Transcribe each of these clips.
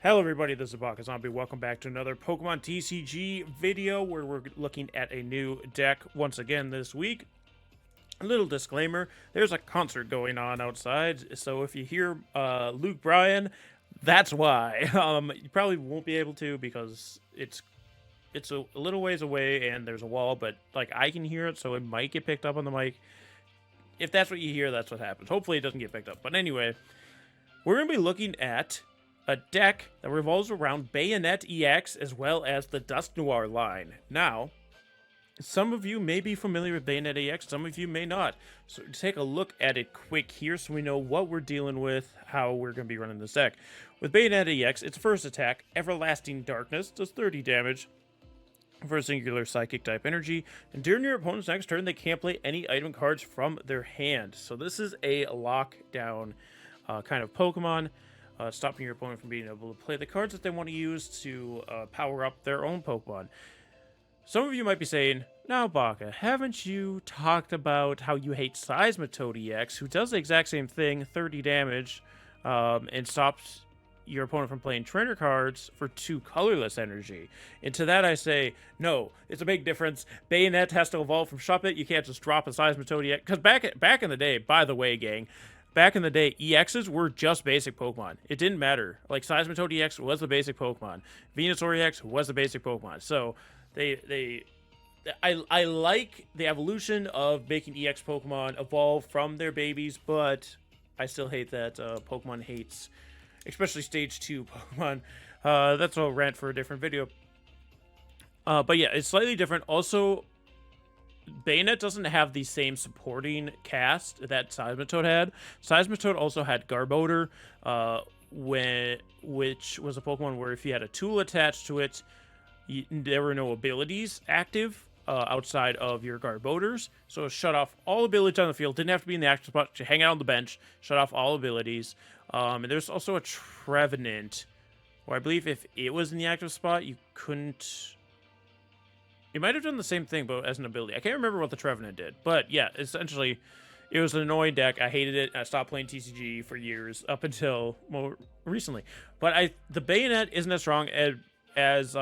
Hello everybody, this is Zombie. Welcome back to another Pokemon TCG video where we're looking at a new deck once again this week. A little disclaimer, there's a concert going on outside, so if you hear Luke Bryan, that's why. You probably won't be able to because it's a little ways away and there's a wall, but like I can hear it, so it might get picked up on the mic. If that's what you hear, that's what happens. Hopefully it doesn't get picked up. But anyway, we're going to be looking at a deck that revolves around Banette EX as well as the Dusknoir line. Now, some of you may be familiar with Banette EX, some of you may not. So take a look at it quick here so we know what we're dealing with, how we're going to be running this deck. With Banette EX, its first attack, Everlasting Darkness, does 30 damage for a singular Psychic type energy. And during your opponent's next turn, they can't play any item cards from their hand. So this is a lockdown kind of Pokemon. Stopping your opponent from being able to play the cards that they want to use to power up their own Pokemon. Some of you might be saying, now Baka, haven't you talked about how you hate Seismitoad EX, who does the exact same thing, 30 damage, and stops your opponent from playing trainer cards for 2 colorless energy? And to that I say, no, it's a big difference. Banette has to evolve from Shuppet. You can't just drop a Seismitoad EX. Because back in the day, by the way, gang, back in the day, EXs were just basic Pokemon. It didn't matter. Like, Seismitoad EX was the basic Pokemon. Venusaur EX was the basic Pokemon. So, I like the evolution of making EX Pokemon evolve from their babies, but I still hate that Pokemon hates, especially Stage 2 Pokemon. That's a rant for a different video. But yeah, it's slightly different. Also, Banette doesn't have the same supporting cast that Seismitoad had. Seismitoad also had Garbodor, which was a Pokemon where if you had a tool attached to it, there were no abilities active outside of your Garbodors. So it shut off all abilities on the field. Didn't have to be in the active spot. You hang out on the bench, shut off all abilities. And there's also a Trevenant, where I believe if it was in the active spot, you couldn't... It might have done the same thing, but as an ability. I can't remember what the Trevenant did. But yeah, essentially, it was an annoying deck. I hated it. I stopped playing TCG for years, up until more recently. But the Banette isn't as strong as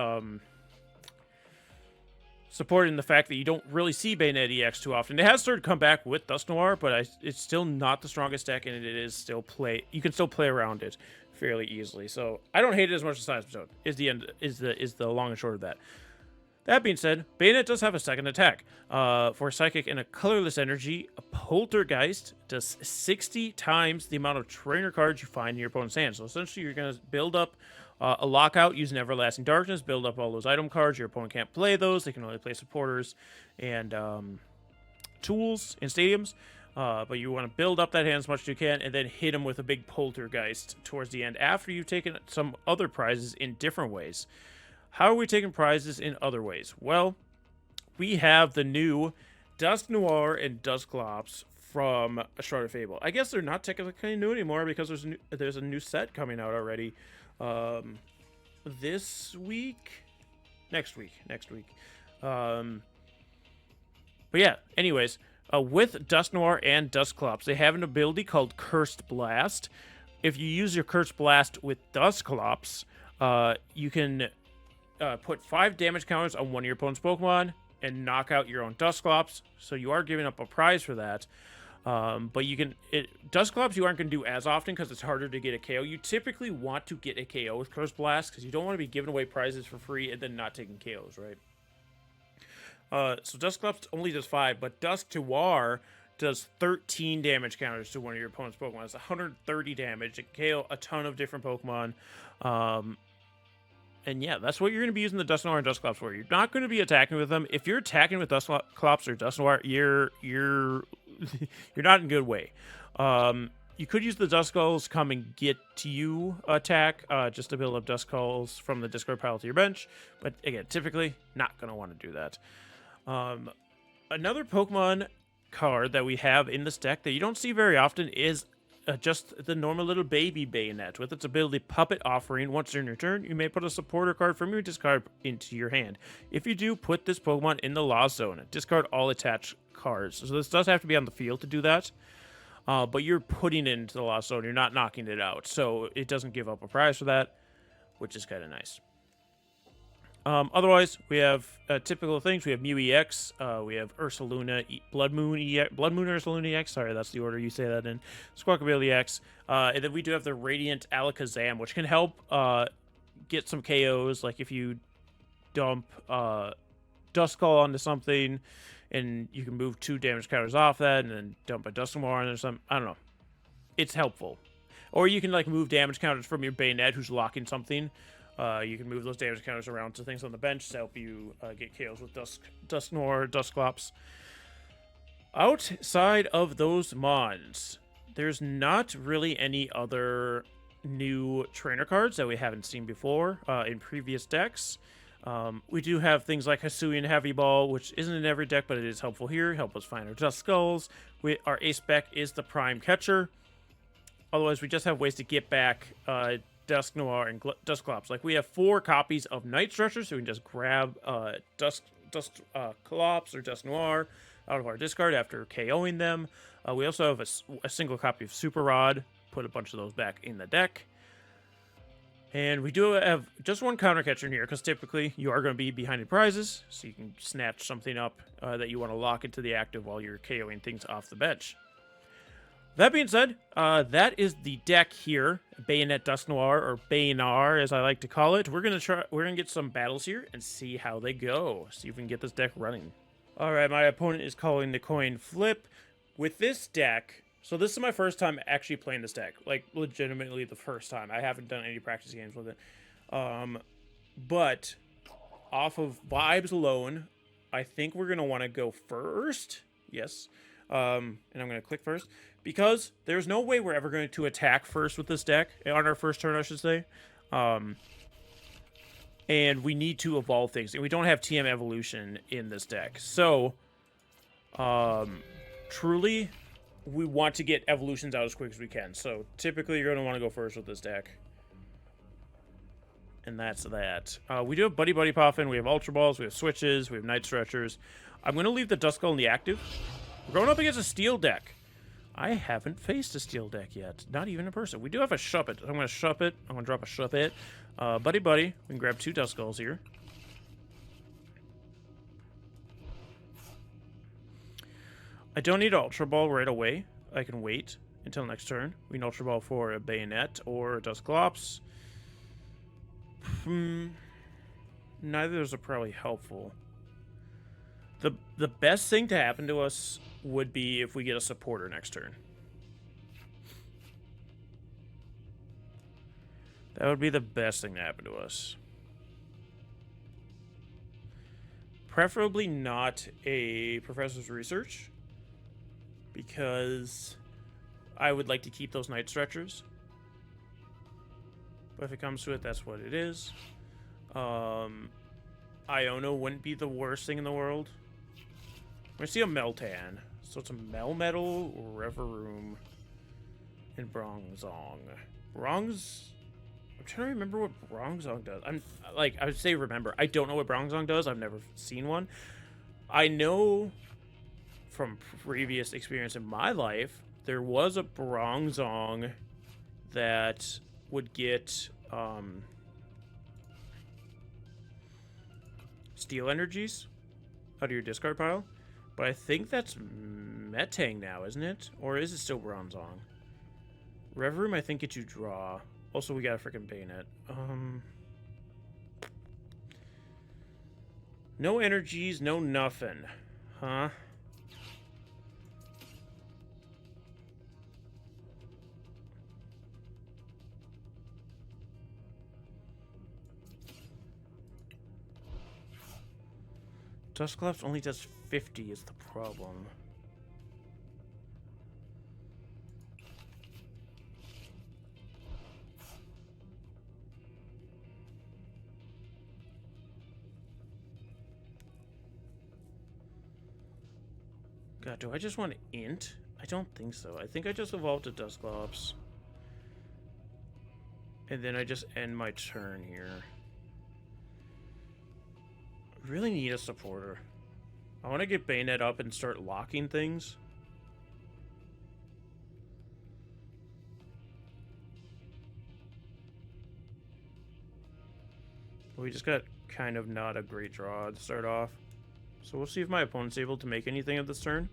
supporting the fact that you don't really see Banette EX too often. It has started to come back with Dusknoir, but it's still not the strongest deck, and it is still you can still play around it fairly easily. So I don't hate it as much as Seismitoad. Is the long and short of that. That being said, Banette does have a second attack. For Psychic and a colorless energy, a Poltergeist does 60 times the amount of trainer cards you find in your opponent's hand. So essentially, you're going to build up a lockout using Everlasting Darkness, build up all those item cards. Your opponent can't play those. They can only play supporters and tools in stadiums. But you want to build up that hand as much as you can and then hit them with a big Poltergeist towards the end after you've taken some other prizes in different ways. How are we taking prizes in other ways? Well, we have the new Dusknoir and Dusclops from Shrouded Fable. I guess they're not technically new anymore because there's a new set coming out already. This week? Next week. But yeah, anyways, with Dusknoir and Dusclops, they have an ability called Cursed Blast. If you use your Cursed Blast with Dusclops, you can... put 5 damage counters on one of your opponent's Pokemon and knock out your own Dusclops. So you are giving up a prize for that. But Dusclops you aren't going to do as often because it's harder to get a KO. You typically want to get a KO with Curse Blast because you don't want to be giving away prizes for free and then not taking KOs, right? So Dusclops only does 5, but Dusknoir does 13 damage counters to one of your opponent's Pokemon. It's 130 damage. It can KO a ton of different Pokemon. And yeah, that's what you're going to be using the Dusknoir and Dusclops for. You're not going to be attacking with them. If you're attacking with Dusclops or Dusknoir, you're not in good way. You could use the Duskulls come and get to you attack just to build up Duskulls from the discard pile to your bench. But again, typically not going to want to do that. Another Pokemon card that we have in this deck that you don't see very often is just the normal little baby Banette. With its ability Puppet Offering, once during your turn, you may put a supporter card from your discard into your hand. If you do, put this Pokemon in the Lost Zone. Discard all attached cards. So this does have to be on the field to do that. But you're putting it into the Lost Zone. You're not knocking it out. So it doesn't give up a prize for that. which is kind of nice. Otherwise, we have typical things. We have Mew EX, we have Ursaluna, Bloodmoon Ursaluna EX. Sorry, that's the order you say that in. Squawkabilly EX, and then we do have the Radiant Alakazam, which can help get some KOs. Like if you dump Duskull onto something, and you can move 2 damage counters off that, and then dump a Dusknoir on or something. I don't know. It's helpful. Or you can like move damage counters from your Banette, who's locking something. You can move those damage counters around to things on the bench to help you get KOs with Dusknoir, Dusclops. Outside of those mons, there's not really any other new trainer cards that we haven't seen before in previous decks. We do have things like Hisuian Heavy Ball, which isn't in every deck, but it is helpful here. Help us find our Duskulls. Our ace spec is the Prime Catcher. Otherwise, we just have ways to get back Dusknoir and Dusclops. Like, we have 4 copies of Night Stretcher, so we can just grab Dusclops or Dusknoir out of our discard after KOing them. We also have a single copy of Super Rod. Put a bunch of those back in the deck. And we do have just 1 counter catcher in here, because typically you are going to be behind in prizes, so you can snatch something up that you want to lock into the active while you're KOing things off the bench. That being said, that is the deck here, Banette Dusknoir, or Baynar as I like to call it. We're gonna get some battles here and see how they go. See if we can get this deck running. Alright, my opponent is calling the coin flip. With this deck, so this is my first time actually playing this deck. Like, legitimately the first time. I haven't done any practice games with it. But off of vibes alone, I think we're gonna want to go first. Yes. And I'm going to click first, because there's no way we're ever going to attack first with this deck, on our first turn, I should say. And we need to evolve things, and we don't have TM Evolution in this deck. So, truly, we want to get evolutions out as quick as we can. So, typically, you're going to want to go first with this deck. And that's that. We do have Buddy-Buddy Poffin, we have Ultra Balls, we have Switches, we have Night Stretchers. I'm going to leave the Duskull in the active. We're going up against a steel deck. I haven't faced a steel deck yet. Not even in person. We do have a Shuppet. I'm going to Shuppet. I'm going to drop a Shuppet. Buddy-Buddy. We can grab 2 Duskulls here. I don't need Ultra Ball right away. I can wait until next turn. We can Ultra Ball for a Banette or a Dusclops. Neither of those are probably helpful. The best thing to happen to us would be if we get a supporter next turn. That would be the best thing to happen to us. Preferably not a Professor's Research, because I would like to keep those Night Stretchers. But if it comes to it, that's what it is. Iono wouldn't be the worst thing in the world. I see a Meltan. So it's a Melmetal, Reveroom, and Bronzong. I'm trying to remember what Bronzong does. I would say remember. I don't know what Bronzong does. I've never seen one. I know from previous experience in my life, there was a Bronzong that would get Steel Energies out of your discard pile. But I think that's Metang now, isn't it? Or is it still Bronzong? Reveroom, I think, gets you draw. Also, we got a freaking Banette. No energies, no nothing. Huh? Dusclops only does 50 is the problem. God, do I just want to int? I don't think so. I think I just evolved to Dusclops. And then I just end my turn here. Really need a supporter. I want to get Banette up and start locking things. We just got kind of not a great draw to start off. So we'll see if my opponent's able to make anything of this turn.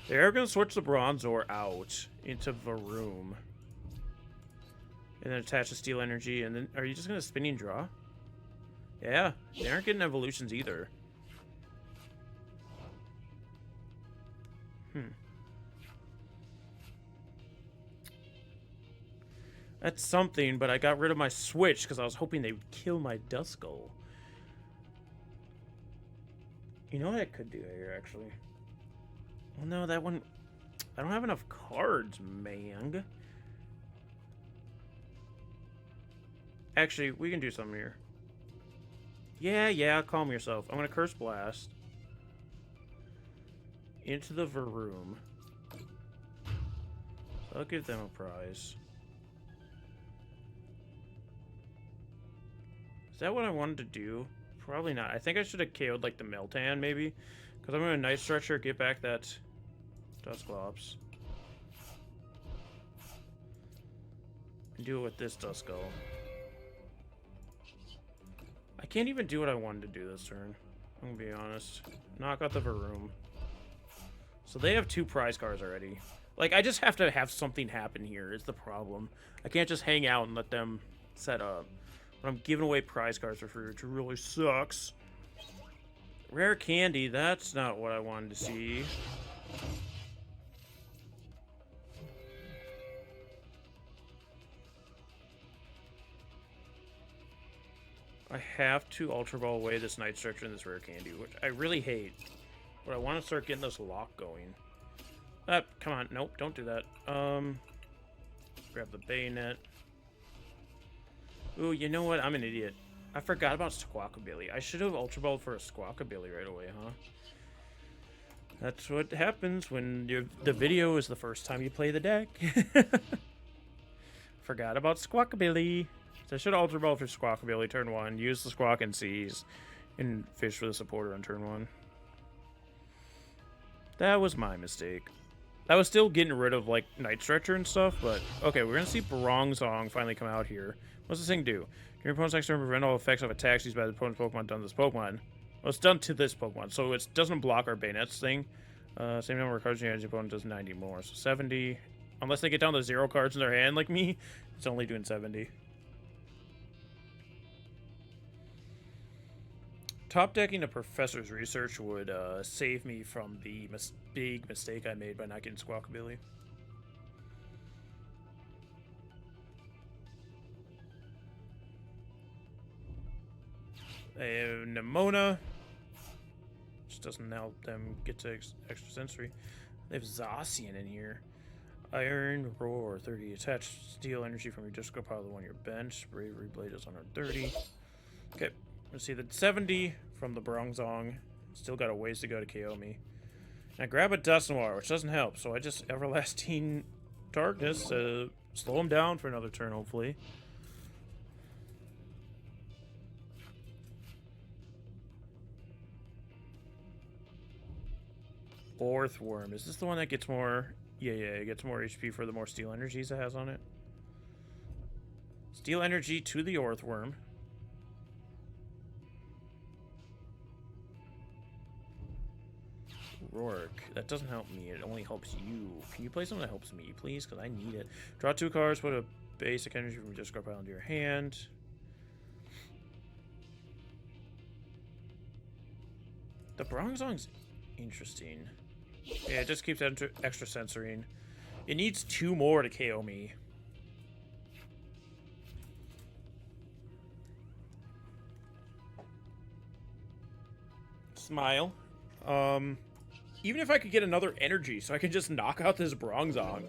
They are going to switch the Bronzor out into Varoom. And then attach the Steel Energy. And then, are you just going to spinning draw? Yeah, they aren't getting evolutions either. That's something, but I got rid of my Switch because I was hoping they would kill my Duskull. You know what I could do here, actually? Well, no, that one... I don't have enough cards, man. Actually, we can do something here. Yeah, calm yourself. I'm going to Curse Blast. Into the Varoom. So I'll give them a prize. Is that what I wanted to do? Probably not. I think I should have KO'd like the Meltan maybe. Because I'm going to Night Stretcher, get back that Dusclops. And do it with this Duskull. I can't even do what I wanted to do this turn. I'm going to be honest. Knock out the Varoom. So they have 2 prize cards already. Like, I just have to have something happen here is the problem. I can't just hang out and let them set up. But I'm giving away prize cards for free, which really sucks. Rare Candy, that's not what I wanted to see. I have to Ultra Ball away this Night Stretcher and this Rare Candy, which I really hate. But I want to start getting this lock going. Come on. Nope, don't do that. Grab the Banette. Ooh, you know what? I'm an idiot. I forgot about Squawkabilly. I should have Ultra Balled for a Squawkabilly right away, huh? That's what happens when the video is the first time you play the deck. Forgot about Squawkabilly. So I should Ultra Ball for Squawkabilly turn 1. Use the Squawk and Seize. And fish for the supporter on turn 1. That was my mistake. I was still getting rid of, like, Night Stretcher and stuff, but... Okay, we're gonna see Bronzong finally come out here. What's this thing do? Your opponent's next turn prevent all effects of attacks used by the opponent's Pokemon done to this Pokemon. Well, it's done to this Pokemon, so it doesn't block our Banette's thing. Same number of cards in your hand, the opponent does 90 more. So 70. Unless they get down to 0 cards in their hand like me, it's only doing 70. Top decking a Professor's Research would save me from the big mistake I made by not getting Squawkabilly. Nemona. Which doesn't help them get to extra sensory. They have Zacian in here. Iron Roar, 30. Attach Steel Energy from your Duskull pile to one of your bench. Bravery Blade is on our 30. Okay. Let's see the 70 from the Bronzong. Still got a ways to go to KO me. And I grab a Dusknoir, which doesn't help, so I just Everlasting Darkness to slow him down for another turn, hopefully. Orthworm. Is this the one that gets more... Yeah, it gets more HP for the more Steel Energies it has on it. Steel Energy to the Orthworm. Rourke. That doesn't help me. It only helps you. Can you play something that helps me, please? Because I need it. Draw 2 cards. Put a basic energy from your Duskull pile into your hand. The Bronzong's interesting. Yeah, it just keeps extra censoring. It needs 2 more to KO me. Smile. Even if I could get another energy so I can just knock out this Bronzong,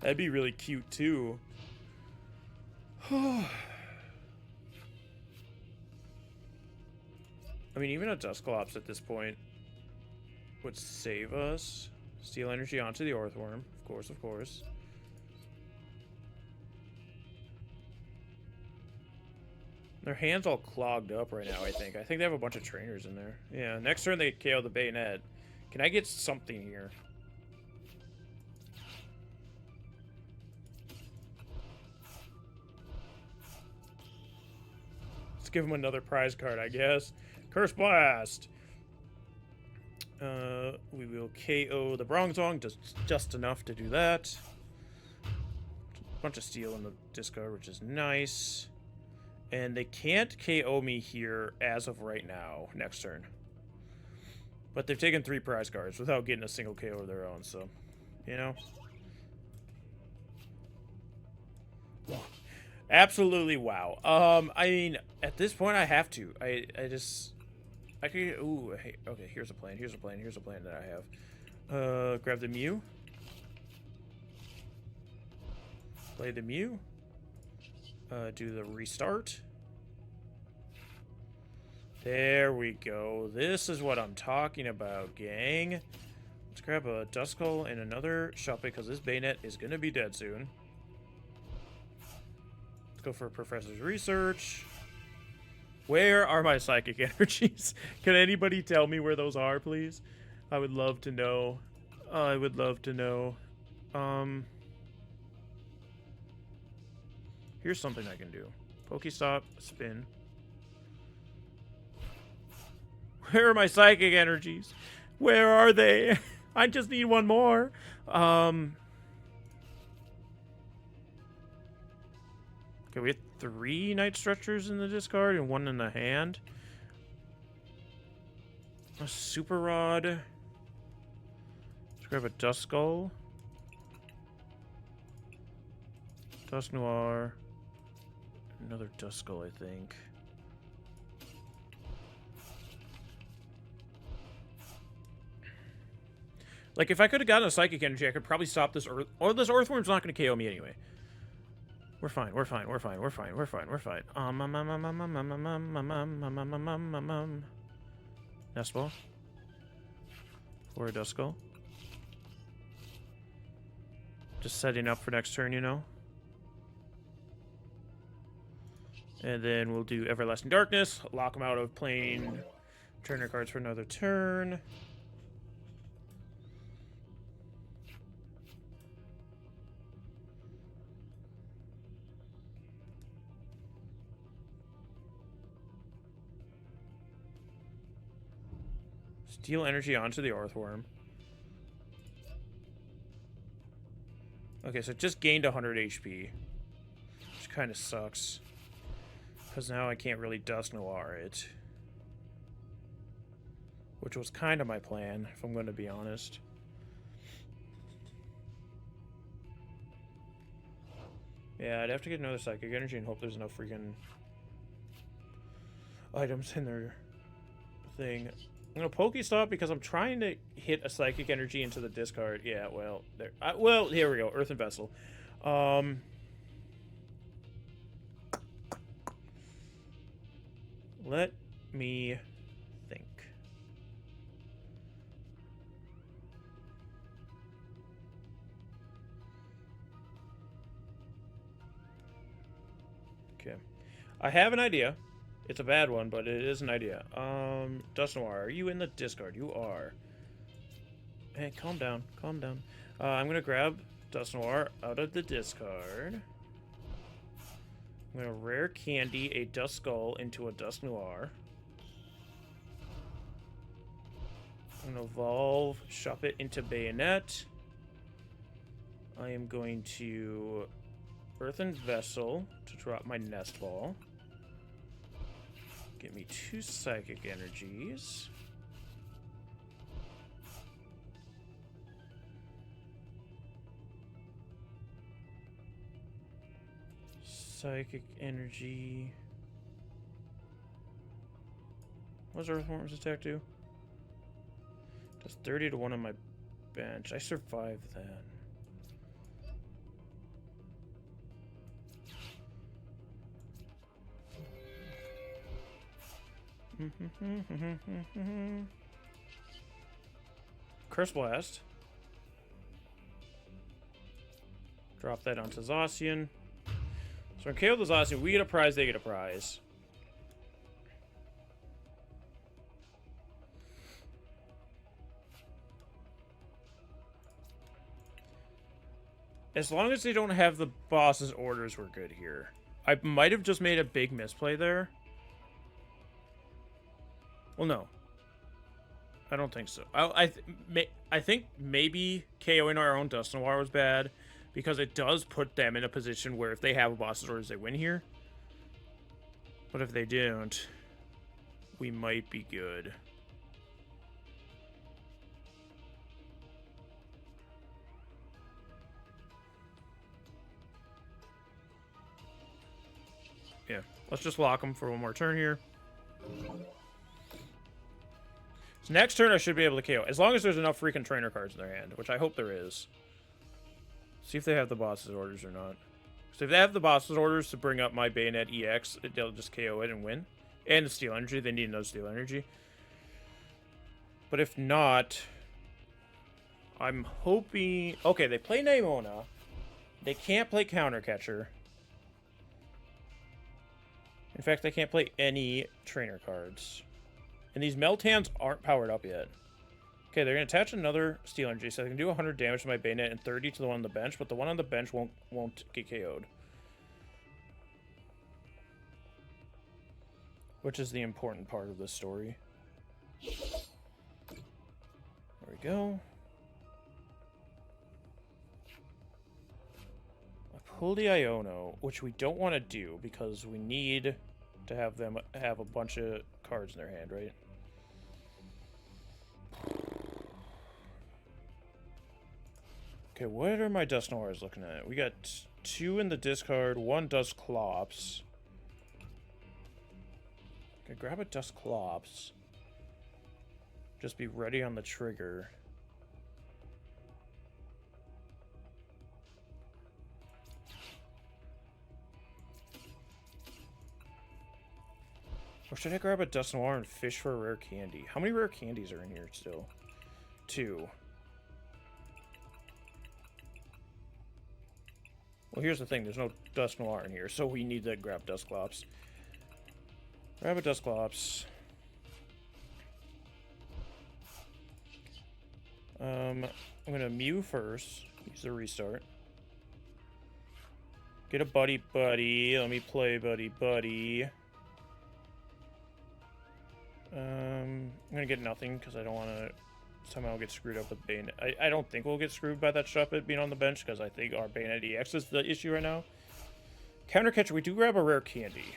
that'd be really cute too. I mean, even a Dusclops at this point would save us. Steel Energy onto the Orthworm, of course. Their hand's all clogged up right now, I think. I think they have a bunch of trainers in there. Yeah, next turn they KO the Banette. Can I get something here? Let's give him another prize card, I guess. Curse Blast. We will KO the Bronzong, just enough to do that. Bunch of steel in the discard, which is nice. And they can't KO me here as of right now, next turn. But they've taken 3 prize cards without getting a single KO of their own, so, you know. Absolutely wow. I mean, at this point I have to. I could, ooh, hey, okay, here's a plan that I have. Grab the Mew. Play the Mew. Do the restart. There we go. This is what I'm talking about, gang. Let's grab a Duskull and another Shuppet, because this Banette is going to be dead soon. Let's go for Professor's Research. Where are my psychic energies? Can anybody tell me where those are, please? I would love to know. I would love to know. Here's something I can do. PokéStop, spin. Where are my psychic energies? Where are they? I just need one more. Okay, we have 3 Night Stretchers in the discard and 1 in the hand. A Super Rod. Let's grab a Duskull. Dusknoir. Another Duskull, I think. Like, if I could have gotten a Psychic Energy, I could probably stop this Earth... Or this Earthworm's not going to KO me anyway. We're fine, we're fine, we're fine, we're fine, we're fine, we're fine. Nest Ball. For a Duskull. Just setting up for next turn, you know? And then we'll do Everlasting Darkness. Lock them out of playing turn their cards for another turn. Steal energy onto the Earthworm. Okay, so it just gained 100 HP. Which kind of sucks. Because now I can't really Dusknoir it. Which was kind of my plan, if I'm going to be honest. Yeah, I'd have to get another Psychic Energy and hope there's enough freaking items in their thing. I'm going to PokéStop because I'm trying to hit a Psychic Energy into the discard. Yeah, well, there. Well, here we go. Earthen Vessel. Let me think. Okay. I have an idea. It's a bad one, but it is an idea. Dusknoir, are you in the discard? You are. Hey, calm down. Calm down. I'm going to grab Dusknoir out of the discard. I'm going to Rare Candy a Duskull into a Dusknoir. I'm going to evolve Shuppet into Banette. I am going to Earthen Vessel to drop my Nest Ball. Get me 2 Psychic Energies. Psychic Energy. What does Earthworm's attack do? Does 30 to 1 on my bench. I survived that. Curse Blast. Drop that onto Zacian. So when KO the Zacian, we get a prize, they get a prize. As long as they don't have the boss's orders, we're good here. I might have just made a big misplay there. Well, no. I don't think so. I think maybe KOing our own Dusknoir was bad, because it does put them in a position where if they have a boss's orders, they win here. But if they don't, we might be good. Yeah, let's just lock them for one more turn here. So next turn I should be able to KO, as long as there's enough freaking trainer cards in their hand, which I hope there is. See if they have the boss's orders or not. So if they have the boss's orders to bring up my Banette EX, they'll just KO it and win. And the Steel Energy, they need no Steel Energy. But if not, I'm hoping... Okay, they play Nemona. They can't play Counter Catcher. In fact, they can't play any trainer cards. And these Meltans aren't powered up yet. Okay, they're going to attach another Steel Energy, so they can do 100 damage to my Banette and 30 to the one on the bench, but the one on the bench won't get KO'd. Which is the important part of this story. There we go. I pull the Iono, which we don't want to do because we need to have them have a bunch of cards in their hand, right? Okay, what are my Dusknoirs looking at? We got 2 in the discard, 1 Dusclops. Okay, grab a Dusclops. Just be ready on the trigger. Or should I grab a Dusknoir and fish for a rare candy? How many rare candies are in here still? 2. Well, here's the thing. There's no Dusknoir in here, so we need to grab Dusclops. Grab a Dusclops. I'm going to Mew first. Use the restart. Get a Buddy-Buddy. Let me play Buddy-Buddy. I'm going to get nothing because I don't want to somehow get screwed up with Banette. I don't think we'll get screwed by that Shuppet being on the bench because I think our Banette EX is the issue right now. Counter Catcher, we do grab a rare candy.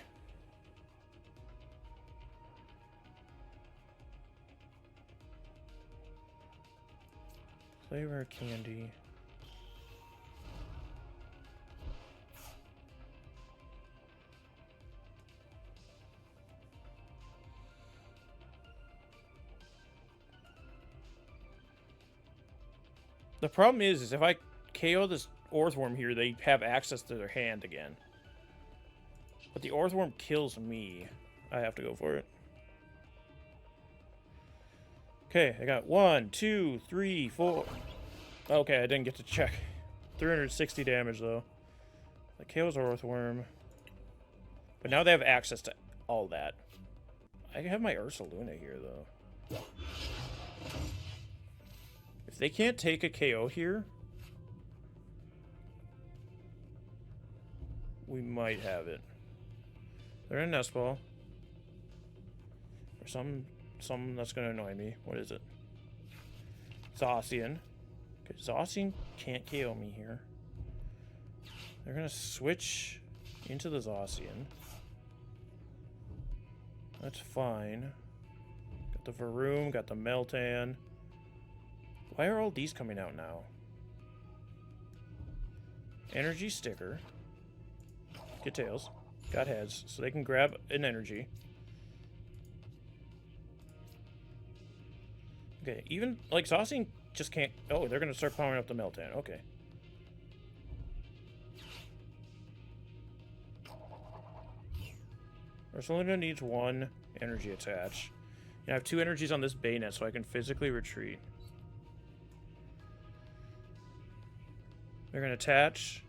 Play rare candy. The problem is if I KO this Earthworm here, they have access to their hand again. But the Earthworm kills me. I have to go for it. Okay, I got 1, 2, 3, 4. Okay, I didn't get to check. 360 damage, though. That KO's Earthworm. But now they have access to all that. I have my Ursaluna here, though. If they can't take a KO here, we might have it. They're in a Nest Ball. Or something that's going to annoy me. What is it? Hisuian. Okay, Hisuian can't KO me here. They're going to switch into the Hisuian. That's fine. Got the Varoom, got the Meltan. Why are all these coming out now? Energy sticker. Get tails. Got heads, so they can grab an energy. Okay, even, like, Hisuian just can't... Oh, they're going to start powering up the Meltan. Okay. Ursaluna needs 1 energy attach. And I have 2 energies on this Banette, so I can physically retreat. They're going to attach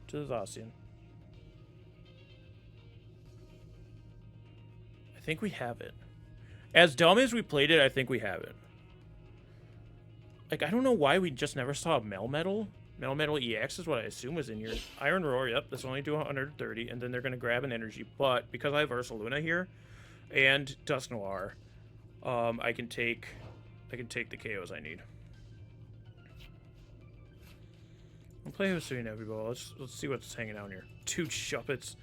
to the Hisuian. I think we have it. As dumb as we played it, I think we have it. Like, I don't know why we just never saw a Melmetal. Melmetal EX is what I assume was in here. Iron Roar, yep, that's only do 130, and then they're going to grab an energy. But because I have Ursaluna here, and Dusknoir, I can take the KOs I need. I'll play Hisuian Heavy Ball. Let's see what's hanging out here. 2 Shuppets.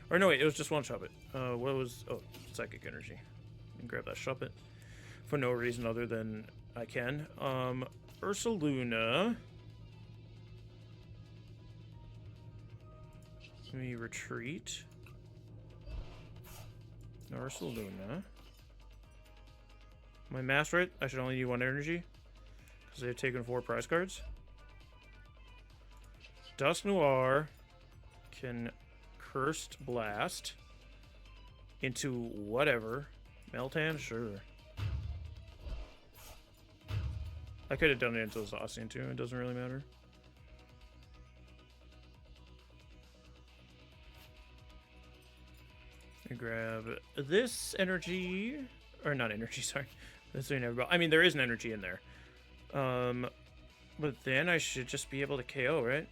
Or no, wait, it was just 1 Shuppet. What was... Oh, Psychic Energy. I can grab that Shuppet for no reason other than I can. Ursaluna. Let me retreat. Ursaluna. My master rate, I should only need 1 energy. Because they've taken 4 prize cards. Dusknoir can Cursed Blast into whatever. Meltan, sure. I could have done it into Zacian too, it doesn't really matter. I grab this energy, or not energy, sorry. This ain't everybody. I mean, there is an energy in there. But then I should just be able to KO, right?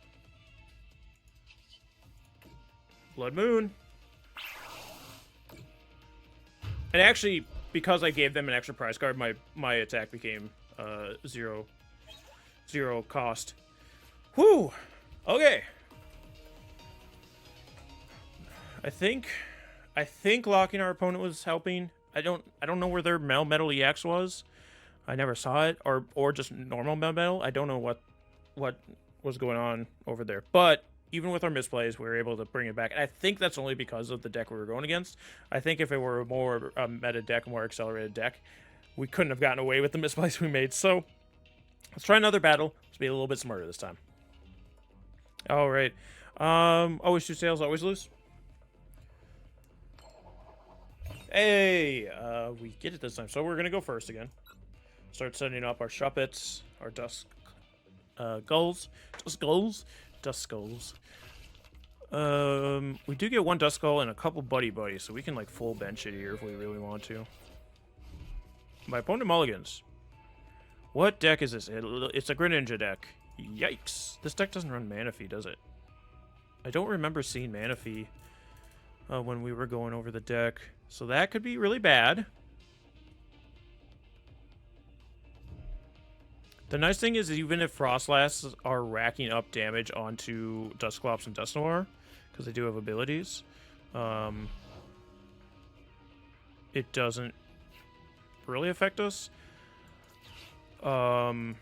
Bloodmoon. And actually, because I gave them an extra prize card, my attack became zero cost. Whew. Okay. I think locking our opponent was helping. I don't know where their Metal EX was. I never saw it, or just normal Metal. I don't know what was going on over there. But even with our misplays, we were able to bring it back. And I think that's only because of the deck we were going against. I think if it were a more meta deck, a more accelerated deck, we couldn't have gotten away with the misplays we made. So let's try another battle. Let's be a little bit smarter this time. All right. Always 2 sails, always lose. Hey, we get it this time. So we're gonna go first again. Start setting up our Shuppets, our Duskulls. We do get 1 Duskull and a couple Buddy-Buddy, so we can like full bench it here if we really want to. My opponent mulligans. What deck is this? It's a Greninja deck. Yikes. This deck doesn't run Manaphy, does it? I don't remember seeing Manaphy when we were going over the deck. So that could be really bad. The nice thing is even if Frostlasts are racking up damage onto Dusclops and Dusknoir, because they do have abilities, it doesn't really affect us. And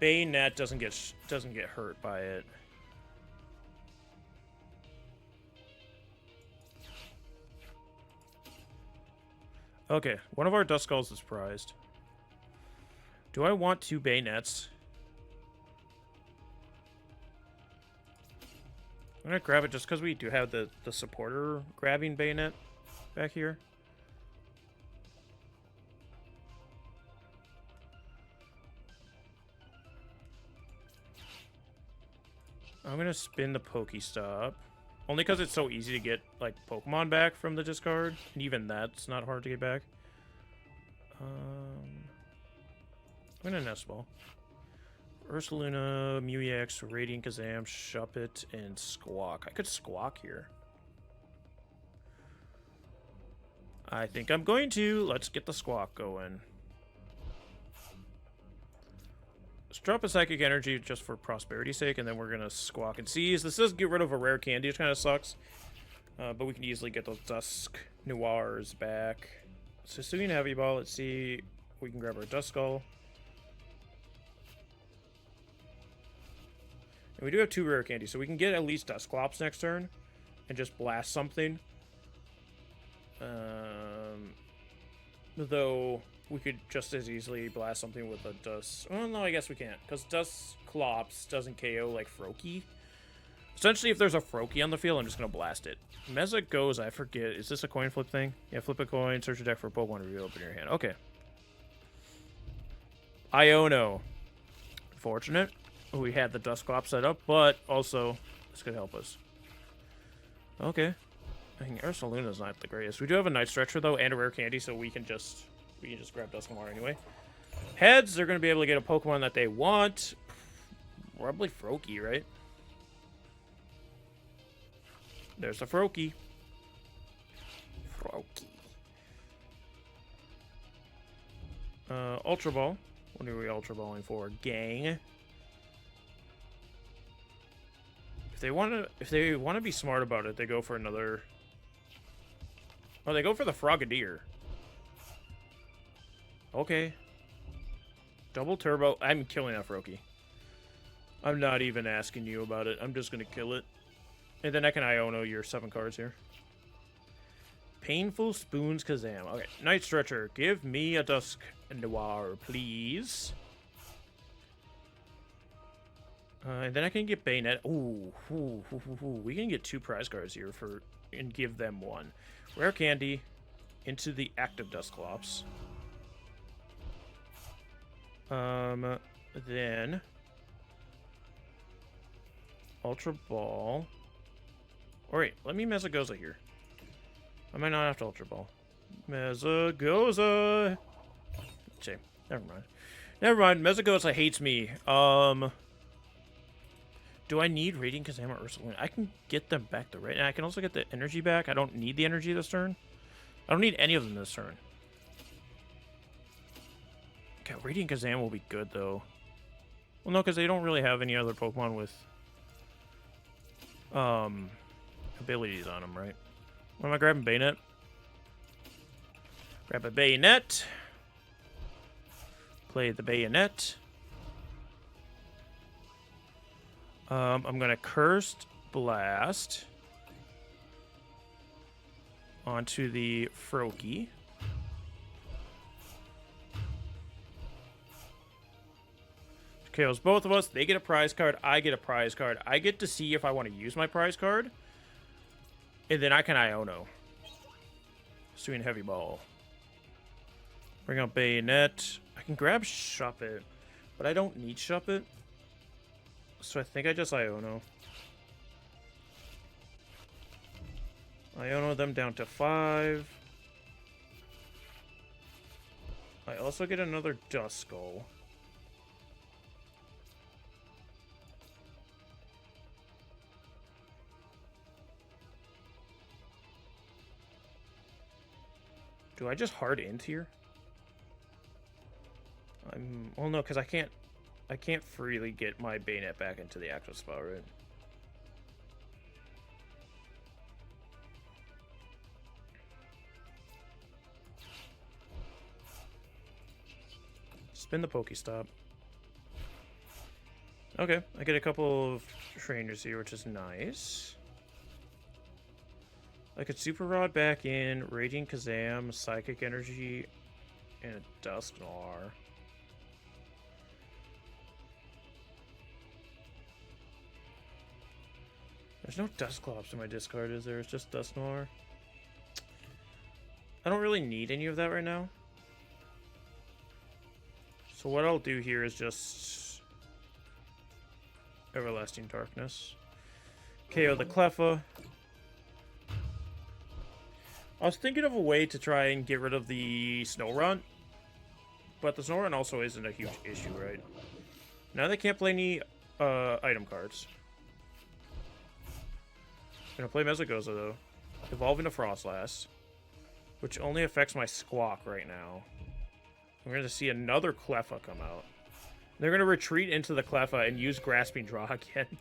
Banette doesn't get hurt by it. Okay, one of our Duskulls is prized. Do I want 2 Banettes? I'm gonna grab it just because we do have the supporter grabbing Banette back here. I'm gonna spin the PokéStop. Only because it's so easy to get, like, Pokemon back from the discard. And even that's not hard to get back. I'm gonna Nest Ball. Ursaluna, Mew EX, Radiant Alakazam, Shuppet, and Squawk. I could Squawk here. I think I'm going to. Let's get the Squawk going. Let's drop a Psychic Energy just for prosperity's sake, and then we're going to Squawk and Seize. This does get rid of a Rare Candy, which kind of sucks. But we can easily get those Dusknoirs back. So Hisuian Heavy Ball, let's see. We can grab our Duskull. And we do have 2 Rare Candies, so we can get at least Dusclops next turn and just blast something. Though we could just as easily blast something with a Well, no, I guess we can't, because Dusclops doesn't KO like Froakie. Essentially, if there's a Froakie on the field, I'm just going to blast it. As it goes, I forget. Is this a coin flip thing? Yeah, flip a coin, search your deck for a Pokemon, reveal, open your hand. Okay. Iono. Fortunate. We had the Dusclops set up, but also this could help us. Okay. I think Ursaluna's not the greatest. We do have a Night Stretcher, though, and a Rare Candy, so we can just grab Dusknoir anyway. Heads, they're going to be able to get a Pokemon that they want. Probably Froakie, right? There's a Froakie. Ultra Ball. What are we Ultra Balling for? Gang. If they wanna be smart about it, they go for another. Oh, they go for the Frogadier. Okay. Double turbo. I'm killing that Froakie. I'm not even asking you about it. I'm just gonna kill it. And then I can Iono your 7 cards here. Painful Spoons Kazam. Okay, Night Stretcher. Give me a Dusknoir, please. And then I can get Banette. Ooh, we can get 2 prize cards here and give them 1. Rare Candy into the active Dusclops. Then Ultra Ball. Alright, let me Mesagoza here. I might not have to Ultra Ball. Mesagoza! Okay, never mind. Never mind, Mesagoza hates me. Do I need Radiant Alakazam Ursaluna? I can get them back to right now. I can also get the energy back. I don't need the energy this turn. I don't need any of them this turn. Okay, Radiant Alakazam will be good, though. Well, no, because they don't really have any other Pokemon with abilities on them, right? What am I grabbing? Banette? Grab a Banette. Play the Banette. I'm gonna Cursed Blast onto the Froakie. KOs both of us. They get a prize card. I get a prize card. I get to see if I want to use my prize card. And then I can Iono. Hisuian Heavy Ball. Bring up Banette. I can grab Shuppet, but I don't need Shuppet. So I think I just Iono. Iono them down to 5. I also get another Duskull. Do I just hard int here? Well, no, because I can't freely get my Banette back into the active spot, right? Spin the PokéStop. Okay, I get a couple of trainers here, which is nice. I could Super Rod back in, Radiant Alakazam, Psychic Energy, and a Dusknoir. There's no Dusclops in my discard, is there? It's just Dusknoir. I don't really need any of that right now. So what I'll do here is just Everlasting Darkness. KO the Cleffa. I was thinking of a way to try and get rid of the Snorunt, but the Snorunt also isn't a huge issue, right? Now they can't play any item cards. I'm gonna play Mesagoza though. Evolve into Frostlass, which only affects my Squawk right now. We're gonna see another Cleffa come out. They're gonna retreat into the Cleffa and use Grasping Draw again.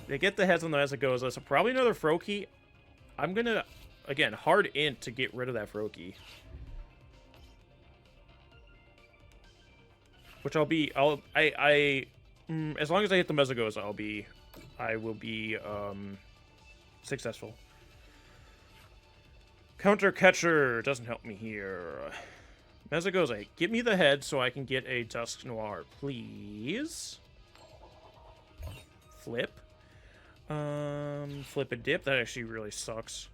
They get the heads on the Mesagoza, so probably another Froakie. I'm gonna, again, hard int to get rid of that Froakie. Which as long as I hit the Mesagoza, I will be successful. Counter Catcher doesn't help me here. Mesagoza, give me the head so I can get a Dusknoir, please. Flip. Flip a dip. That actually really sucks.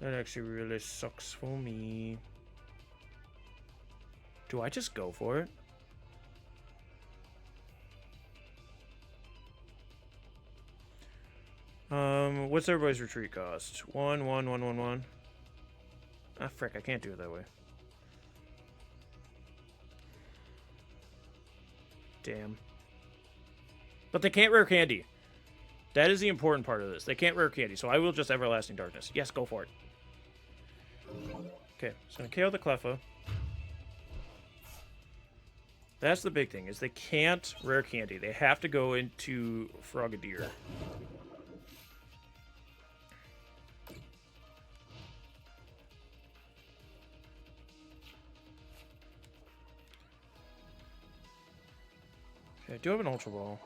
That actually really sucks for me. Do I just go for it? What's everybody's retreat cost? 1, 1, 1, 1, 1. Ah, frick, I can't do it that way. Damn. But they can't Rare Candy. That is the important part of this. They can't rare candy, so I will just Everlasting Darkness. Yes, go for it. Okay, so I'm going to KO the Cleffa. That's the big thing, is they can't rare candy. They have to go into Frogadier. Okay, I do have an Ultra Ball.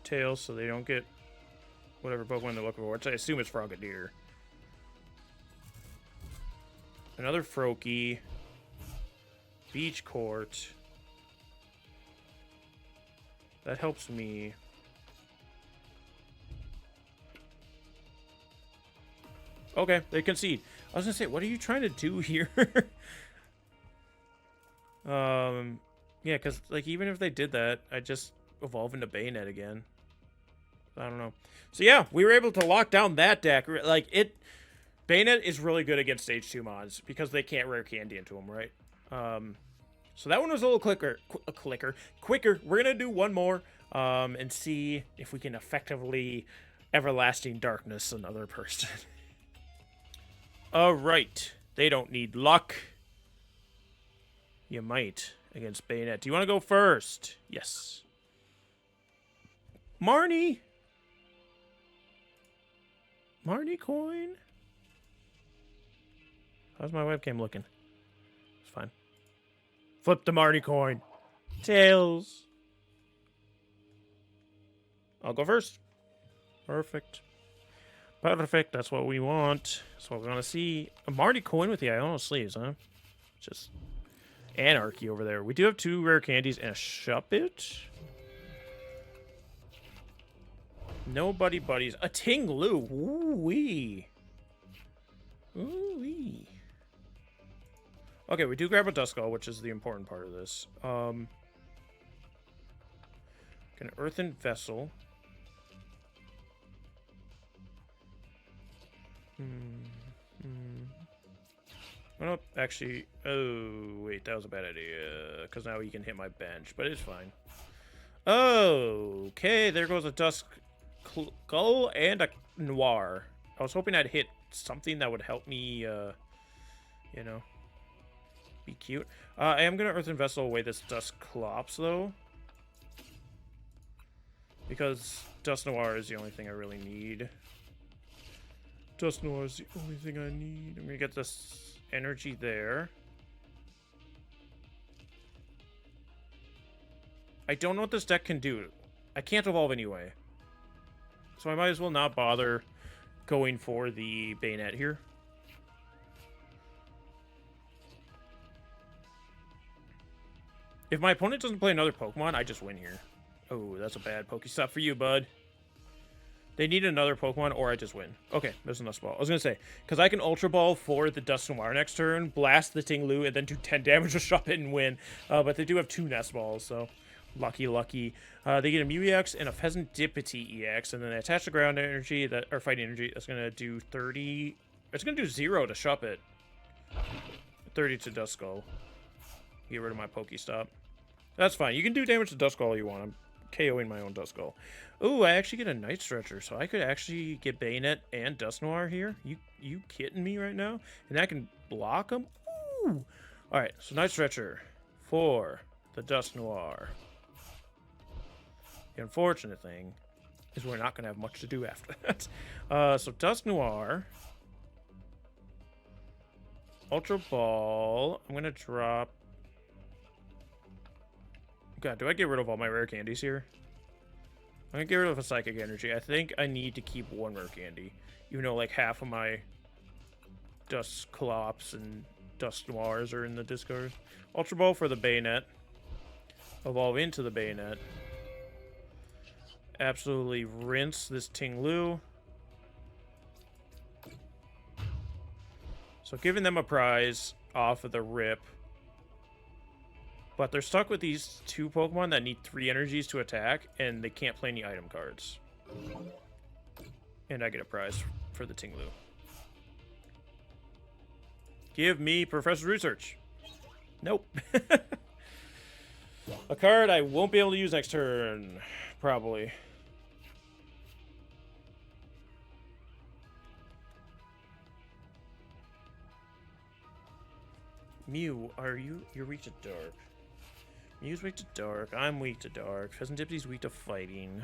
Tails, so they don't get whatever Pokemon they're looking for, which I assume is Frogadier. Another Froakie. Beach Court. That helps me. Okay, they concede. I was gonna say, what are you trying to do here? Yeah, because, like, even if they did that, I'd just evolve into Banette again. I don't know. So, yeah, we were able to lock down that deck. Like, Banette is really good against Stage 2 mods because they can't rare candy into them, right? So that one was a little quicker. We're going to do one more and see if we can effectively Everlasting Darkness another person. Alright. They don't need luck. You might against Banette. Do you want to go first? Yes. Marnie! Marnie coin? How's my webcam looking? It's fine. Flip the Marnie coin. Tails. I'll go first. Perfect. Perfect. That's what we want. That's what we want to see. A Marnie coin with the Iono sleeves, huh? Just anarchy over there. We do have 2 rare candies and a Shuppet. No Buddy-Buddies. A Ting-Lu. Ooh-wee. Ooh-wee. Okay, we do grab a Duskull, which is the important part of this. An Earthen Vessel. Oh, actually... Oh, wait, that was a bad idea. Because now he can hit my bench, but it's fine. Oh, okay, there goes a Duskull and a Noir. I was hoping I'd hit something that would help me, you know, be cute. I am going to Earthen Vessel away this Dusclops, though. Because Dusknoir is the only thing I really need. Dusknoir is the only thing I need. I'm going to get this energy there. I don't know what this deck can do. I can't evolve anyway. So I might as well not bother going for the Banette here. If my opponent doesn't play another Pokemon, I just win here. Oh, that's a bad PokéStop for you, bud. They need another Pokemon, or I just win. Okay, there's a Nest Ball. I was going to say, because I can Ultra Ball for the Dusknoir next turn, blast the Ting-Lu, and then do 10 damage to Shuppet and win. But they do have 2 Nest Balls, so lucky, lucky. They get a Mew EX and a Pheasantipity EX, and then they attach the ground energy, or fighting energy. That's going to do 30. It's going to do 0 to Shuppet. 30 to Duskull. Get rid of my PokéStop. That's fine. You can do damage to Duskull all you want. I'm KOing my own Duskull. Ooh, I actually get a Night Stretcher, so I could actually get Banette and Dusknoir here. You kidding me right now? And I can block them? Ooh! Alright, so Night Stretcher for the Dusknoir. The unfortunate thing is we're not going to have much to do after that. So Dusknoir. Ultra Ball. I'm going to drop... God, do I get rid of all my rare candies here? I'm going to get rid of a Psychic Energy. I think I need to keep 1 rare candy. Even though, like, half of my Dusclops and Dusknoirs are in the discard. Ultra Ball for the Banette. Evolve into the Banette. Absolutely rinse this Ting-Lu. So giving them a prize off of the rip. But they're stuck with these 2 Pokemon that need 3 energies to attack, and they can't play any item cards. And I get a prize for the Ting-Lu. Give me Professor Research. Nope. A card I won't be able to use next turn. Probably. Mew, you're weak to dark. Mew's weak to dark. I'm weak to dark. Pheasant Dipsy's weak to fighting.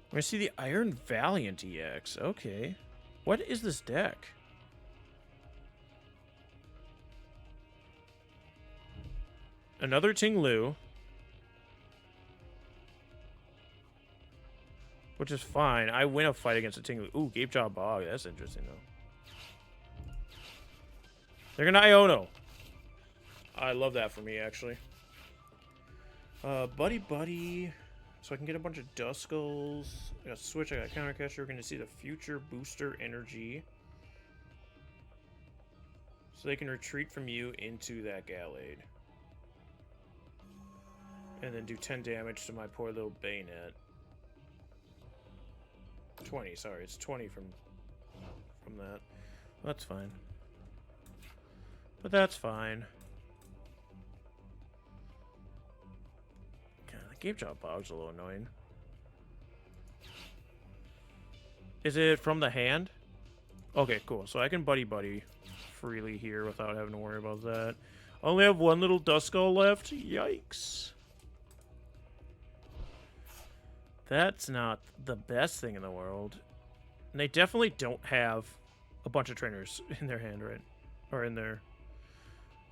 We're gonna see the Iron Valiant EX. Okay. What is this deck? Another Ting-Lu. Which is fine. I win a fight against a Ting-Lu. Ooh, Gapejaw Bog. That's interesting, though. They're gonna Iono. I love that for me, actually. Buddy-Buddy. So I can get a bunch of Duskulls. I got Switch, I got Counter Catcher. We're going to see the Future Booster Energy. So they can retreat from you into that Gallade. And then do 10 damage to my poor little Banette. 20, sorry. It's 20 from that. That's fine. But that's fine. Gapejaw Bog's a little annoying. Is it from the hand? Okay, cool. So I can Buddy-Buddy freely here without having to worry about that. Only have one little Duskull left. Yikes. That's not the best thing in the world. And they definitely don't have a bunch of trainers in their hand, right? Or in their...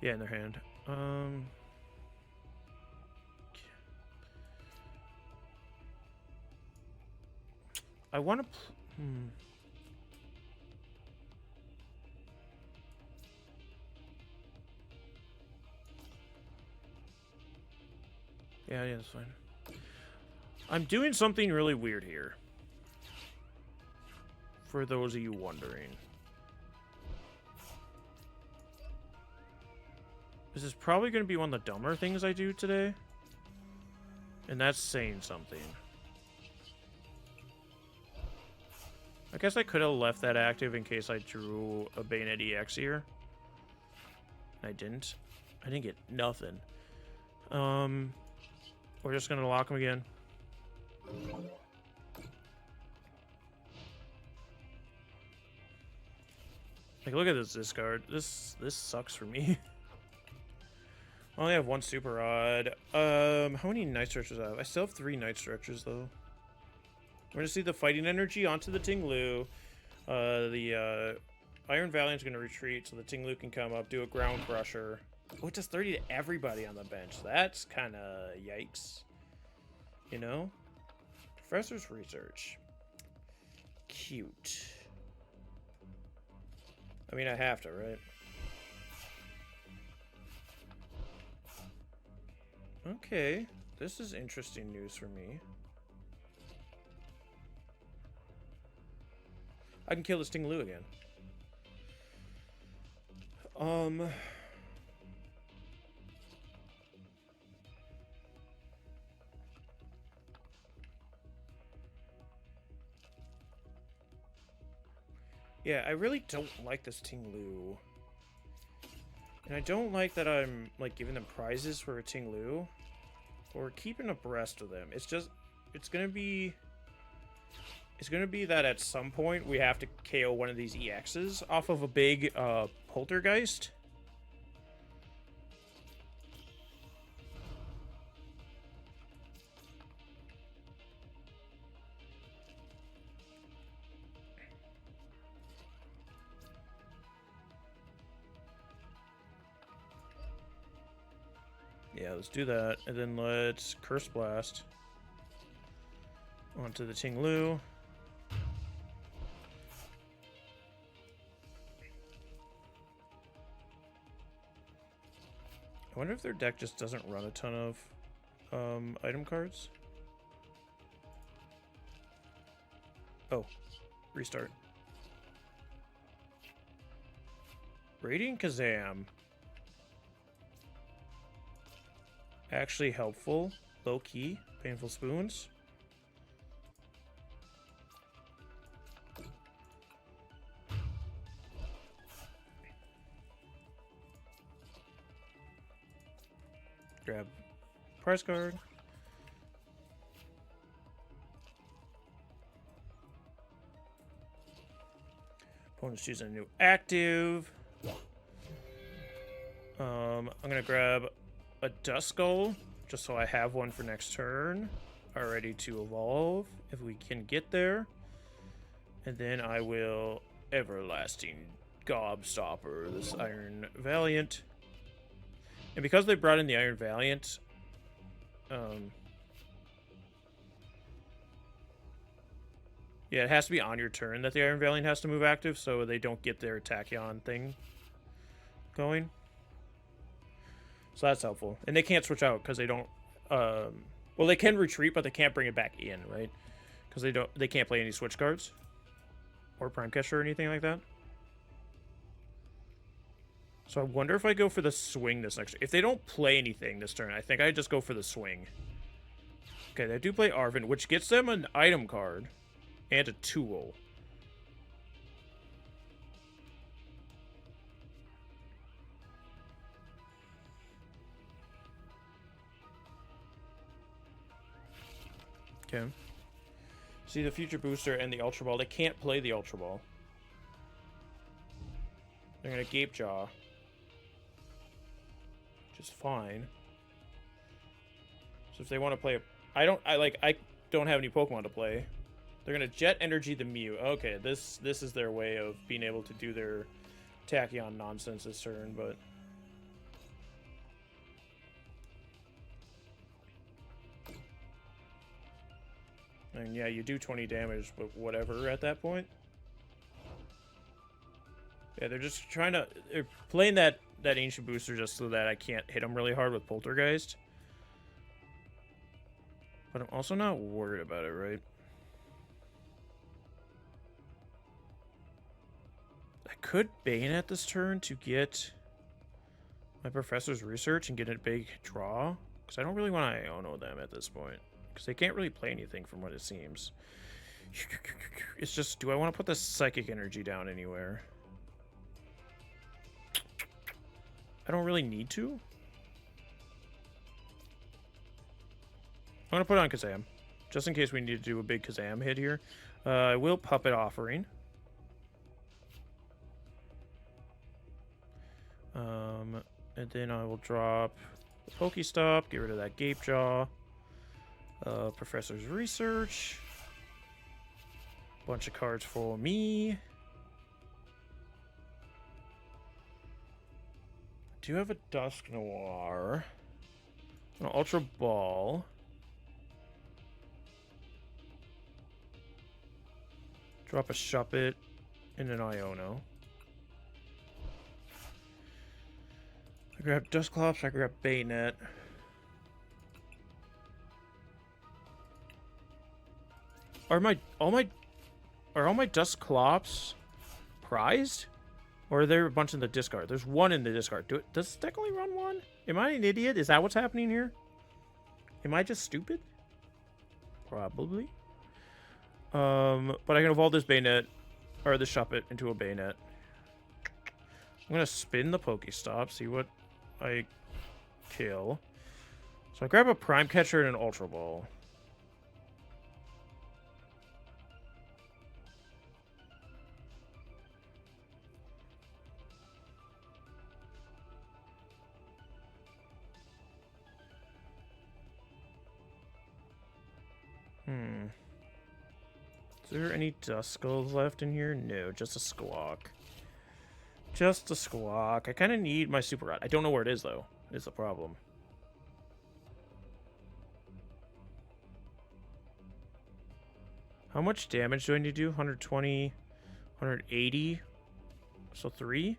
Yeah, in their hand. I want to... Yeah, that's fine. I'm doing something really weird here. For those of you wondering. This is probably going to be one of the dumber things I do today. And that's saying something. I guess I could have left that active in case I drew a Banette EX here. I didn't. I didn't get nothing. We're just gonna lock him again. Like, look at this discard. This sucks for me. I only have one Super Rod. How many Night Stretchers do I have? I still have 3 Night Stretchers though. We're going to see the Fighting Energy onto the Ting-Lu. The Iron Valiant's going to retreat, so the Ting-Lu can come up, do a Ground Crusher. Oh, it does 30 to everybody on the bench. That's kind of yikes. You know? Professor's Research. Cute. I mean, I have to, right? Okay. This is interesting news for me. I can kill this Ting-Lu again. Yeah, I really don't like this Ting-Lu. And I don't like that I'm, like, giving them prizes for a Ting-Lu. Or keeping abreast of them. It's just, it's gonna be that at some point we have to KO one of these EXs off of a big, Poltergeist. Yeah, let's do that. And then let's Curse Blast onto the Ting-Lu. I wonder if their deck just doesn't run a ton of item cards. Oh, restart. Radiant Alakazam. Actually helpful. Low key. Painful Spoons. Grab prize card. Opponent's choosing a new active. I'm gonna grab a Duskull, just so I have one for next turn, ready to evolve, if we can get there. And then I will Everlasting Gobstopper, this Iron Valiant. And because they brought in the Iron Valiant, yeah, it has to be on your turn that the Iron Valiant has to move active, so they don't get their Tachyon thing going. So that's helpful. And they can't switch out because they don't... well, they can retreat, but they can't bring it back in, right? Because they can't play any switch cards. Or Prime Catcher or anything like that. So I wonder if I go for the swing this next... If they don't play anything this turn, I think I just go for the swing. Okay, they do play Arven, which gets them an item card. And a tool. Okay. See the Future Booster and the Ultra Ball. They can't play the Ultra Ball. They're gonna Gape Jaw. Which is fine. So if they want to play... I don't have any Pokemon to play. They're gonna Jet Energy the Mew. Okay, this is their way of being able to do their Tachyon nonsense this turn, but... And yeah, you do 20 damage, but whatever at that point. Yeah, they're just trying to... They're playing that Ancient Booster just so that I can't hit them really hard with Poltergeist. But I'm also not worried about it, right? I could Bayonet this turn to get my Professor's Research and get a big draw. Because I don't really want to Iono them at this point. Because they can't really play anything from what it seems. It's just, do I want to put the Psychic Energy down anywhere? I don't really need to. I'm going to put it on Kazam. Just in case we need to do a big Kazam hit here. I will Puppet Offering. And then I will drop the PokéStop, get rid of that Gape Jaw. Professor's Research. Bunch of cards for me. I do have a Dusknoir. An Ultra Ball. Drop a Shuppet and an Iono. I grab Dusclops, I grab Banette. Are all my Dusclops prized? Or are there a bunch in the discard? There's one in the discard. Does the deck only run one? Am I an idiot? Is that what's happening here? Am I just stupid? Probably. But I can evolve this Banette, or the Shuppet, into a Banette. I'm gonna spin the PokéStop, see what I kill. So I grab a Prime Catcher and an Ultra Ball. Is there any Duskulls left in here? No, just a Squawk. Just a Squawk. I kind of need my Super Rod. I don't know where it is, though. It's the problem. How much damage do I need to do? 120, 180. So 3.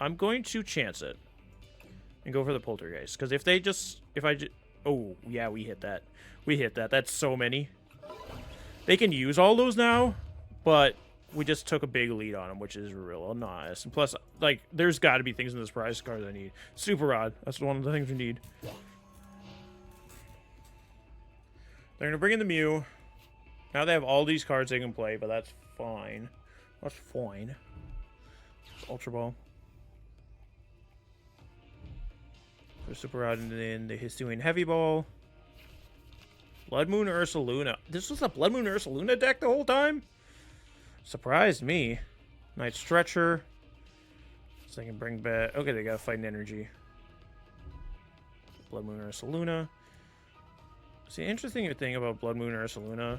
I'm going to chance it and go for the Poltergeist. Because if I just... Oh, yeah, we hit that. We hit that. That's so many. They can use all those now, but we just took a big lead on them, which is real nice. And plus, like, there's got to be things in this prize card I need. Super Rod. That's one of the things we need. They're going to bring in the Mew. Now they have all these cards they can play, but that's fine. That's fine. Ultra Ball. For Super Rod, and then the Hisuian Heavy Ball. Bloodmoon Ursaluna. This was a Bloodmoon Ursaluna deck the whole time? Surprised me. Night Stretcher. So they can bring back... Okay, they got Fighting Energy. Bloodmoon Ursaluna. See, the interesting thing about Bloodmoon Ursaluna...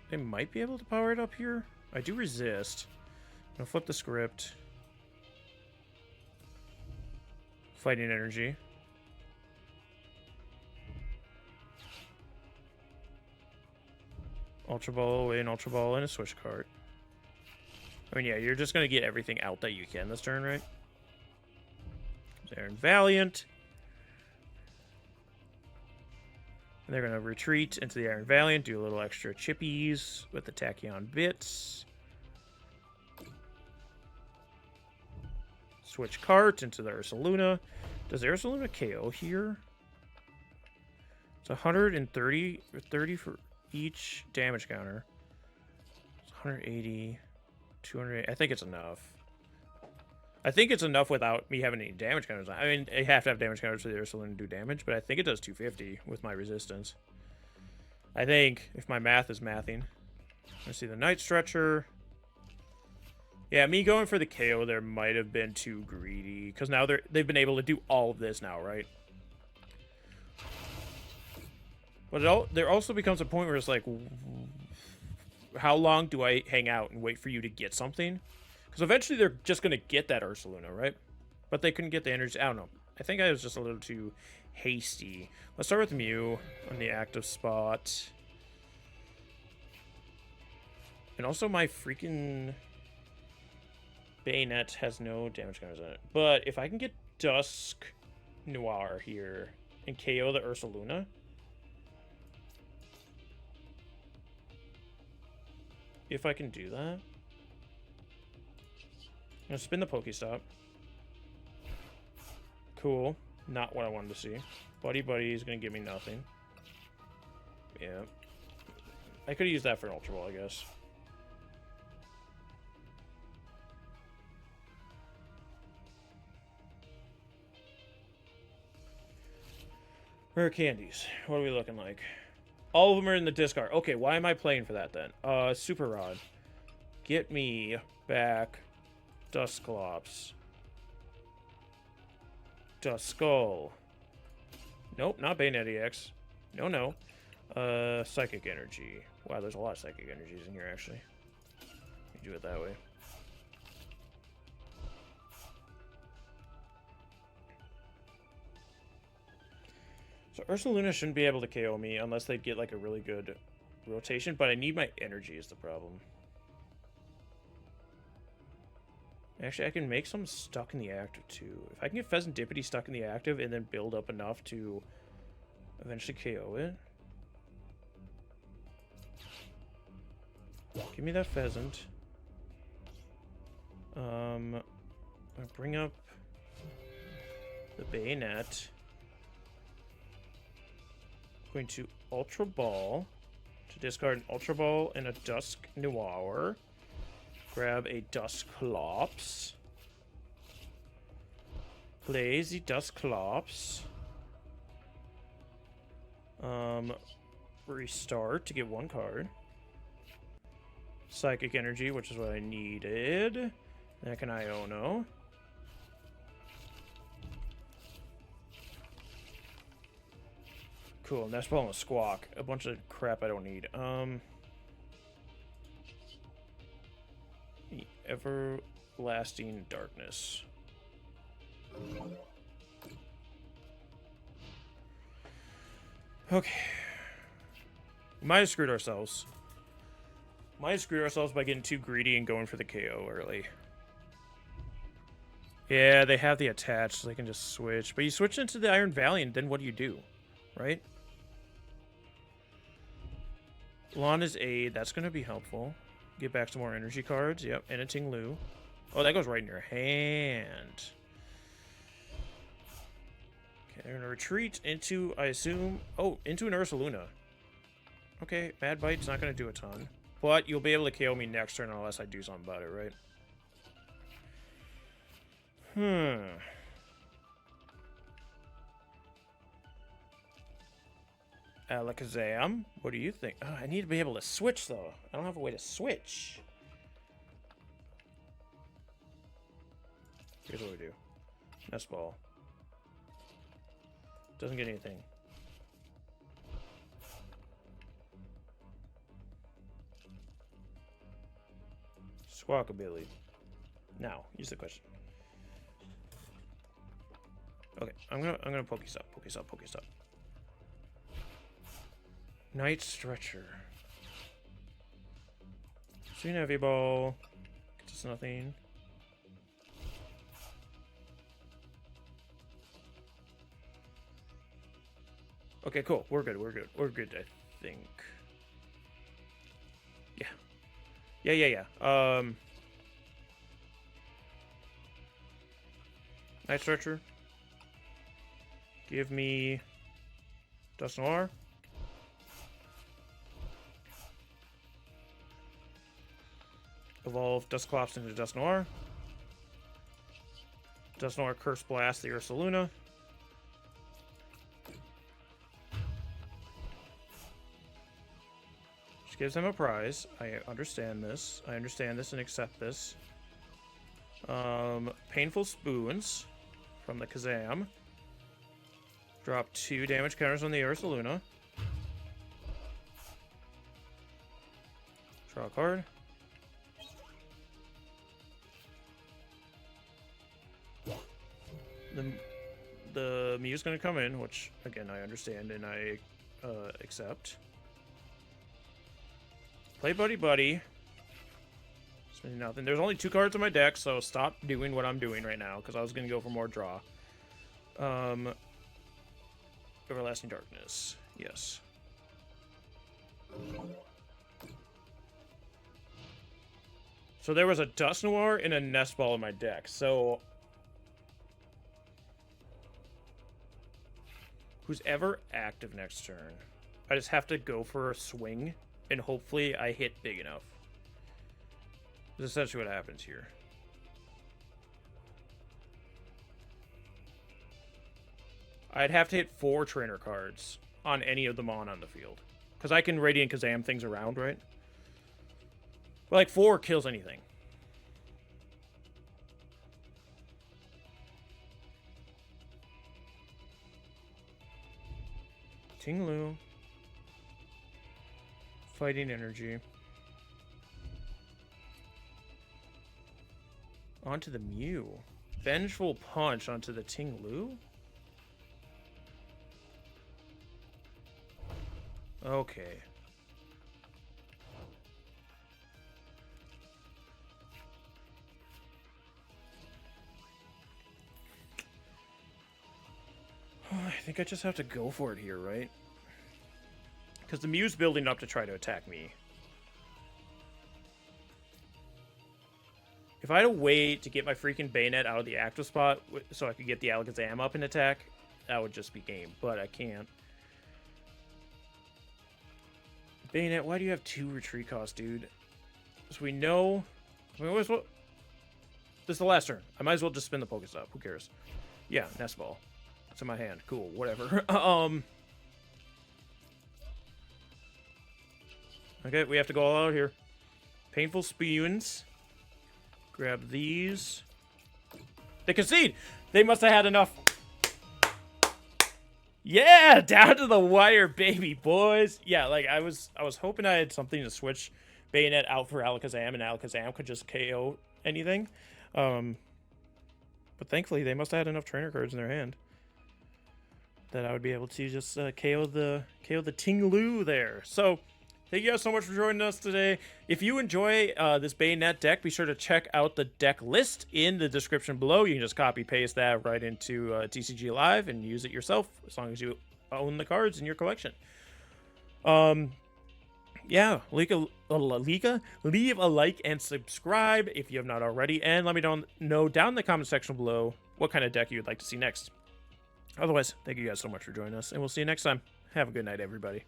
They might be able to power it up here. I do resist. I'm gonna flip the script. Fighting Energy. Ultra Ball away, an Ultra Ball, and a Switch card. I mean, yeah, you're just gonna get everything out that you can this turn, right? They're in Valiant. And they're gonna retreat into the Iron Valiant, do a little extra chippies with the Tachyon bits. Switch cart into the Ursaluna. Does the Ursaluna KO here? It's 130 or 30 for each damage counter. It's 180, 200. I think it's enough. I think it's enough without me having any damage counters. I mean, I have to have damage counters for the Ursaluna to do damage, but I think it does 250 with my resistance. I think, if my math is mathing. Let's see, the Night Stretcher. Yeah, me going for the KO there might have been too greedy, because now they've been able to do all of this now, right? But there also becomes a point where it's like, how long do I hang out and wait for you to get something? Because eventually they're just going to get that Ursaluna, right? But they couldn't get the energy. I don't know. I think I was just a little too hasty. Let's start with Mew on the active spot. And also my freaking Banette has no damage counters on it. But if I can get Dusknoir here and KO the Ursaluna... If I can do that. I'm gonna spin the PokéStop. Cool. Not what I wanted to see. Buddy-Buddy is gonna give me nothing. Yeah. I could have used that for an Ultra Ball, I guess. Rare candies. What are we looking like? All of them are in the discard. Okay, why am I playing for that then? Super Rod. Get me back Dusclops. Duskull. Nope, not Banette EX. No, no. Psychic Energy. Wow, there's a lot of Psychic Energies in here, actually. You do it that way. So Ursaluna shouldn't be able to KO me unless they get like a really good rotation, but I need my energy is the problem. Actually, I can make some stuck in the active too. If I can get Pheasantipity stuck in the active and then build up enough to eventually KO it. Give me that Pheasant. I'll bring up the Banette. Going to Ultra Ball to discard an Ultra Ball and a Dusknoir. Grab a Dusclops. Play the Dusclops. Restart to get one card. Psychic Energy, which is what I needed. Then I can Iono. Cool, Nest Ball and a Squawk. A bunch of crap I don't need. The Everlasting Darkness. Okay. We might have screwed ourselves. Might have screwed ourselves by getting too greedy and going for the KO early. Yeah, they have the attach, so they can just switch. But you switch into the Iron Valiant, then what do you do? Right? Lana's Aid, that's going to be helpful. Get back some more energy cards. Yep, and a Tinglu. Oh, that goes right in your hand. Okay, they're going to retreat into, I assume... Oh, into an Ursaluna. Okay, Mad Bite's not going to do a ton. But you'll be able to KO me next turn unless I do something about it, right? Alakazam, what do you think? Oh, I need to be able to switch, though. I don't have a way to switch. Here's what we do. Nest Ball. Doesn't get anything. Squawkabilly. Now, use the question. Okay, I'm gonna PokéStop. Night Stretcher. Swing Heavy Ball. Gets us nothing. Okay, cool. We're good, I think. Yeah. Night Stretcher. Give me Dusknoir. Evolve Dusclops into Dusknoir. Dusknoir Curse Blast the Ursaluna. Which gives him a prize. I understand this. I understand this and accept this. Painful Spoons from the Kazam. Drop 2 damage counters on the Ursaluna. Draw a card. The Mew's gonna come in, which again I understand and I accept. Play Buddy-Buddy. Spending nothing. There's only 2 cards in my deck, so stop doing what I'm doing right now, because I was gonna go for more draw. Everlasting Darkness. Yes. So there was a Dusknoir and a Nest Ball in my deck. So who's ever active next turn, I just have to go for a swing and hopefully I hit big enough. That's essentially what happens here. I'd have to hit 4 trainer cards on any of them on the field. Because I can Radiant Kazam things around, right? But like 4 kills anything. Tinglu. Fighting Energy. Onto the Mew. Vengeful Punch onto the Tinglu? Okay. I think I just have to go for it here, right? Because the Mew's building up to try to attack me. If I had to wait to get my freaking Banette out of the active spot so I could get the Alakazam up and attack, that would just be game. But I can't. Banette, why do you have 2 retreat costs, dude? So we know... I mean, this is the last turn. I might as well just spin the PokéStop. Who cares? Yeah, Nest Ball. It's in my hand. Cool, whatever. Okay, we have to go all out here. Painful Spoons. Grab these. They concede! They must have had enough. Yeah, down to the wire, baby boys. Yeah, like I was hoping I had something to switch Banette out for Alakazam, and Alakazam could just KO anything. But thankfully, they must have had enough trainer cards in their hand that I would be able to just KO the Tinglu there. So thank you guys so much for joining us today. If you enjoy this Banette deck, be sure to check out the deck list in the description below. You can just copy paste that right into TCG Live and use it yourself as long as you own the cards in your collection. Yeah, leave a like and subscribe if you have not already, and let me know down in the comment section below what kind of deck you'd like to see next. Otherwise, thank you guys so much for joining us, and we'll see you next time. Have a good night, everybody.